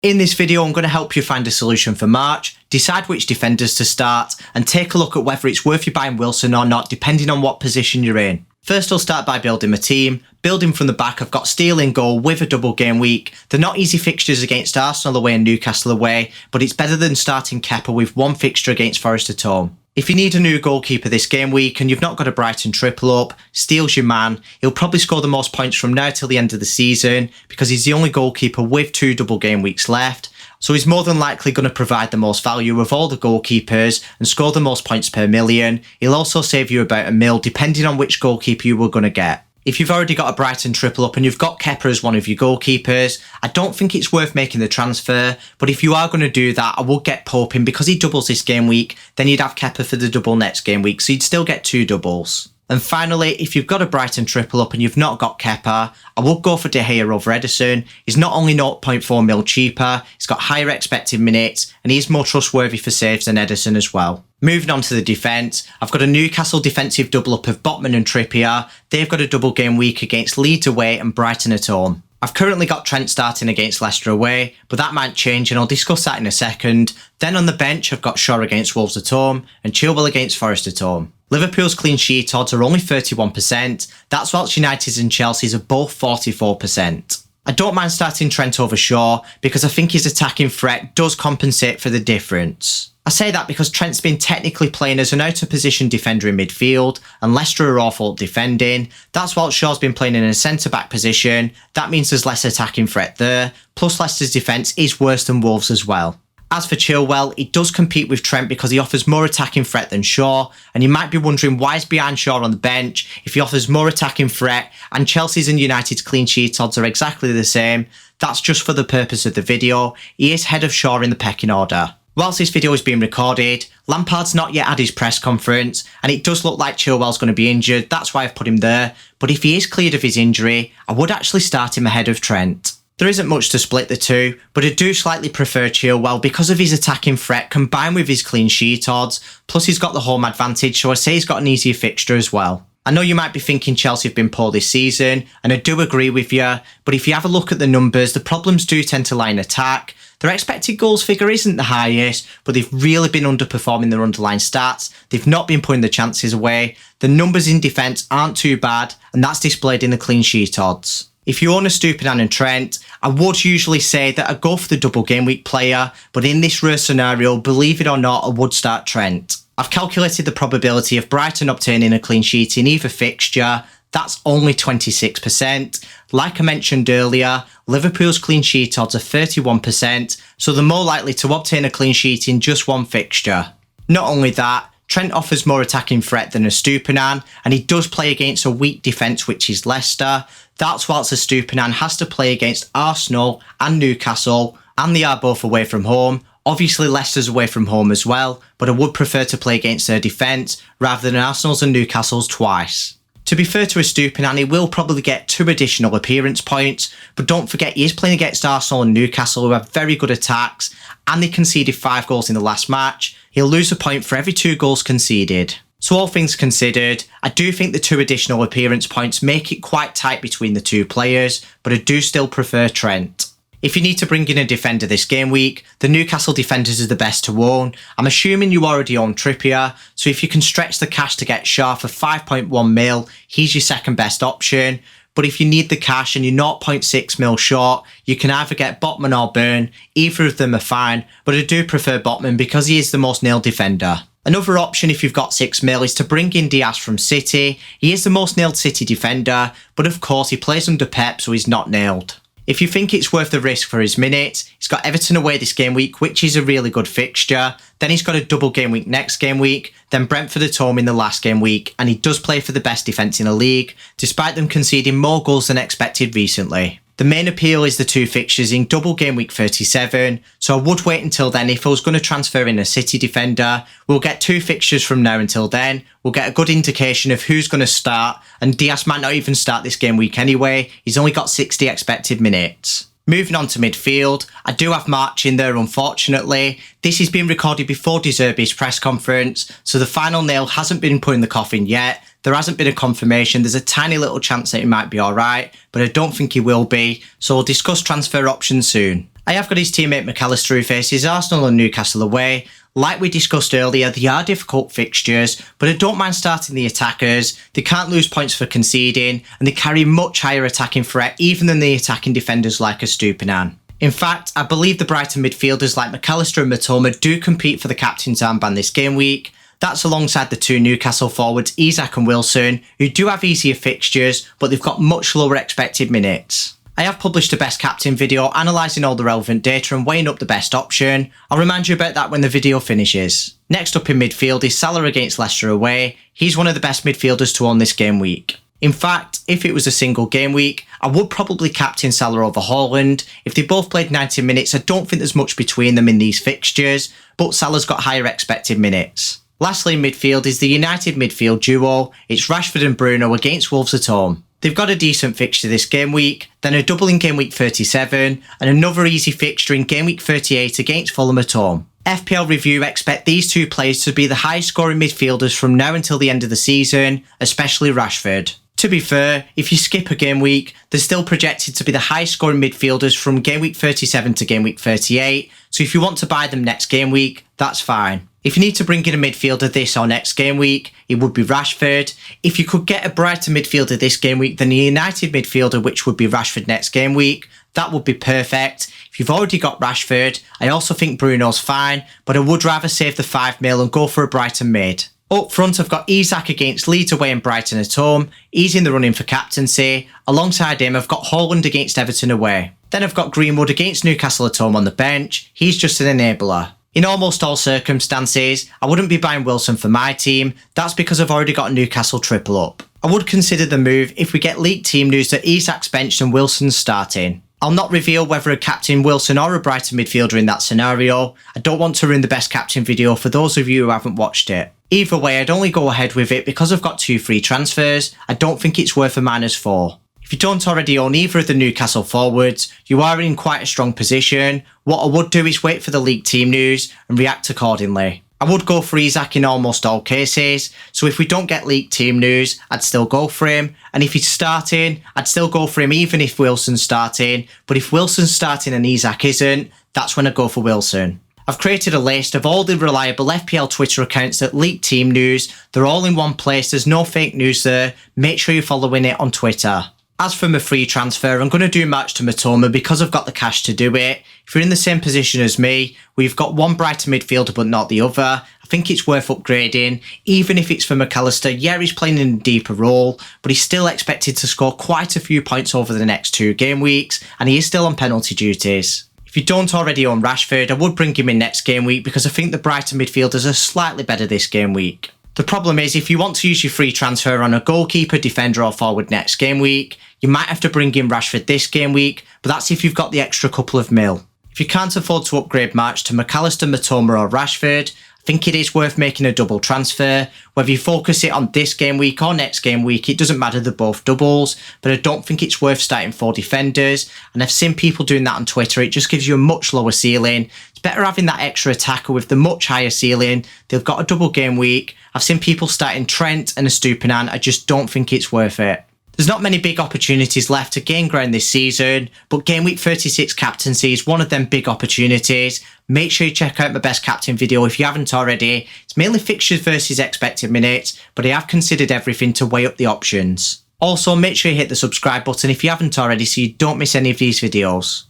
In this video, I'm going to help you find a solution for March, decide which defenders to start, and take a look at whether it's worth you buying Wilson or not, depending on what position you're in. First, I'll start by building my team. Building from the back, I've got Steele in goal with a double game week. They're not easy fixtures against Arsenal away and Newcastle away, but it's better than starting Kepa with one fixture against Forest at home. If you need a new goalkeeper this game week and you've not got a Brighton triple up, Steele's your man. He'll probably score the most points from now till the end of the season because he's the only goalkeeper with 2 double game weeks left. So he's more than likely going to provide the most value of all the goalkeepers and score the most points per million. He'll also save you about £1 million depending on which goalkeeper you were going to get. If you've already got a Brighton triple up and you've got Kepa as one of your goalkeepers, I don't think it's worth making the transfer, but if you are going to do that, I would get Pope in because he doubles this game week, then you'd have Kepa for the double next game week, so you'd still get 2 doubles. And finally, if you've got a Brighton triple up and you've not got Kepa, I would go for De Gea over Ederson. He's not only 0.4 mil cheaper, he's got higher expected minutes, and he's more trustworthy for saves than Ederson as well. Moving on to the defence, I've got a Newcastle defensive double up of Botman and Trippier. They've got a double game week against Leeds away and Brighton at home. I've currently got Trent starting against Leicester away, but that might change and I'll discuss that in a second. Then on the bench, I've got Shaw against Wolves at home and Chilwell against Forest at home. Liverpool's clean sheet odds are only 31%, that's whilst United's and Chelsea's are both 44%. I don't mind starting Trent over Shaw because I think his attacking threat does compensate for the difference. I say that because Trent's been technically playing as an out-of-position defender in midfield, and Leicester are awful at defending. That's while Shaw's been playing in a centre-back position. That means there's less attacking threat there, plus Leicester's defence is worse than Wolves as well. As for Chilwell, he does compete with Trent because he offers more attacking threat than Shaw, and you might be wondering why he's behind Shaw on the bench if he offers more attacking threat and Chelsea's and United's clean sheet odds are exactly the same. That's just for the purpose of the video. He is head of Shaw in the pecking order. Whilst this video is being recorded, Lampard's not yet had his press conference, and it does look like Chilwell's going to be injured, that's why I've put him there, but if he is cleared of his injury, I would actually start him ahead of Trent. There isn't much to split the two, but I do slightly prefer Chilwell because of his attacking threat combined with his clean sheet odds, plus he's got the home advantage, so I say he's got an easier fixture as well. I know you might be thinking Chelsea have been poor this season, and I do agree with you, but if you have a look at the numbers, the problems do tend to lie in attack. Their expected goals figure isn't the highest, but they've really been underperforming their underlying stats. They've not been putting the chances away. The numbers in defence aren't too bad, and that's displayed in the clean sheet odds. If you own a Stupinan and Trent, I would usually say that I'd go for the double game week player, but in this rare scenario, believe it or not, I would start Trent. I've calculated the probability of Brighton obtaining a clean sheet in either fixture. That's only 26%. Like I mentioned earlier, Liverpool's clean sheet odds are 31%, so they're more likely to obtain a clean sheet in just one fixture. Not only that, Trent offers more attacking threat than a Stupinan, and he does play against a weak defence, which is Leicester. That's whilst a Stupinan has to play against Arsenal and Newcastle, and they are both away from home. Obviously Leicester's away from home as well, but I would prefer to play against their defence rather than Arsenal's and Newcastle's twice. To be fair to a Stupinan, he will probably get 2 additional appearance points, but don't forget he is playing against Arsenal and Newcastle who have very good attacks, and they conceded 5 goals in the last match. He'll lose a point for every 2 goals conceded. So all things considered, I do think the 2 additional appearance points make it quite tight between the 2 players, but I do still prefer Trent. If you need to bring in a defender this game week, the Newcastle defenders are the best to own. I'm assuming you already own Trippier, so if you can stretch the cash to get Shaw for 5.1 mil, he's your second best option. But if you need the cash and you're 0.6 mil short, you can either get Botman or Burn. Either of them are fine, but I do prefer Botman because he is the most nailed defender. Another option if you've got 6 mil is to bring in Diaz from City. He is the most nailed City defender, but of course he plays under Pep, so he's not nailed. If you think it's worth the risk for his minutes, he's got Everton away this game week, which is a really good fixture. Then he's got a double game week next game week, then Brentford at home in the last game week, and he does play for the best defence in the league, despite them conceding more goals than expected recently. The main appeal is the 2 fixtures in double game week 37, so I would wait until then if I was going to transfer in a City defender. We'll get 2 fixtures from now until then, we'll get a good indication of who's going to start, and Diaz might not even start this game week anyway, he's only got 60 expected minutes. Moving on to midfield, I do have March in there unfortunately. This is being recorded before De Zerbi's press conference, so the final nail hasn't been put in the coffin yet. There hasn't been a confirmation, there's a tiny little chance that he might be alright, but I don't think he will be, so we'll discuss transfer options soon. I have got his teammate McAllister who faces Arsenal and Newcastle away. Like we discussed earlier, they are difficult fixtures, but I don't mind starting the attackers. They can't lose points for conceding, and they carry much higher attacking threat even than the attacking defenders like Estupiñán. In fact, I believe the Brighton midfielders like McAllister and Mitoma do compete for the captain's armband this game week. That's alongside the two Newcastle forwards, Isak and Wilson, who do have easier fixtures, but they've got much lower expected minutes. I have published a best captain video analysing all the relevant data and weighing up the best option. I'll remind you about that when the video finishes. Next up in midfield is Salah against Leicester away. He's one of the best midfielders to own this game week. In fact, if it was a single game week, I would probably captain Salah over Haaland. If they both played 90 minutes, I don't think there's much between them in these fixtures, but Salah's got higher expected minutes. Lastly in midfield is the United midfield duo. It's Rashford and Bruno against Wolves at home. They've got a decent fixture this game week, then a double in game week 37, and another easy fixture in game week 38 against Fulham at home. FPL Review expect these two players to be the highest scoring midfielders from now until the end of the season, especially Rashford. To be fair, if you skip a game week, they're still projected to be the highest scoring midfielders from game week 37 to game week 38, so if you want to buy them next game week, that's fine. If you need to bring in a midfielder this or next game week, it would be Rashford. If you could get a Brighton midfielder this game week, then a United midfielder, which would be Rashford next game week, that would be perfect. If you've already got Rashford, I also think Bruno's fine, but I would rather save the 5 mil and go for a Brighton mid. Up front, I've got Isak against Leeds away and Brighton at home. He's in the running for captaincy. Alongside him, I've got Haaland against Everton away. Then I've got Greenwood against Newcastle at home on the bench. He's just an enabler. In almost all circumstances, I wouldn't be buying Wilson for my team. That's because I've already got a Newcastle triple up. I would consider the move if we get leaked team news that Isak's benched and Wilson's starting. I'll not reveal whether a captain Wilson or a Brighton midfielder in that scenario. I don't want to ruin the best captain video for those of you who haven't watched it. Either way, I'd only go ahead with it because I've got 2 free transfers. I don't think it's worth a -4. If you don't already own either of the Newcastle forwards, you are in quite a strong position. What I would do is wait for the leaked team news and react accordingly. I would go for Isak in almost all cases, so if we don't get leaked team news, I'd still go for him. And if he's starting, I'd still go for him even if Wilson's starting. But if Wilson's starting and Isak isn't, that's when I go for Wilson. I've created a list of all the reliable FPL Twitter accounts that leak team news. They're all in one place, there's no fake news there. Make sure you're following it on Twitter. As for my free transfer, I'm going to do match to Mitoma because I've got the cash to do it. If you're in the same position as me, we've got one Brighton midfielder but not the other. I think it's worth upgrading, even if it's for McAllister. Yeah, he's playing in a deeper role, but he's still expected to score quite a few points over the next 2 game weeks, and he is still on penalty duties. If you don't already own Rashford, I would bring him in next game week because I think the Brighton midfielders are slightly better this game week. The problem is, if you want to use your free transfer on a goalkeeper, defender or forward next game week, you might have to bring in Rashford this game week, but that's if you've got the extra couple of mil. If you can't afford to upgrade match to McAllister, Mitoma or Rashford, I think it is worth making a double transfer. Whether you focus it on this game week or next game week, it doesn't matter, they're both doubles, but I don't think it's worth starting 4 defenders, and I've seen people doing that on Twitter. It just gives you a much lower ceiling. It's better having that extra attacker with the much higher ceiling. They've got a double game week. I've seen people starting Trent and Estupiñán. I just don't think it's worth it. There's not many big opportunities left to gain ground this season, but game week 36 captaincy is one of them big opportunities. Make sure you check out my best captain video if you haven't already. It's mainly fixtures versus expected minutes, but I have considered everything to weigh up the options. Also, make sure you hit the subscribe button if you haven't already so you don't miss any of these videos.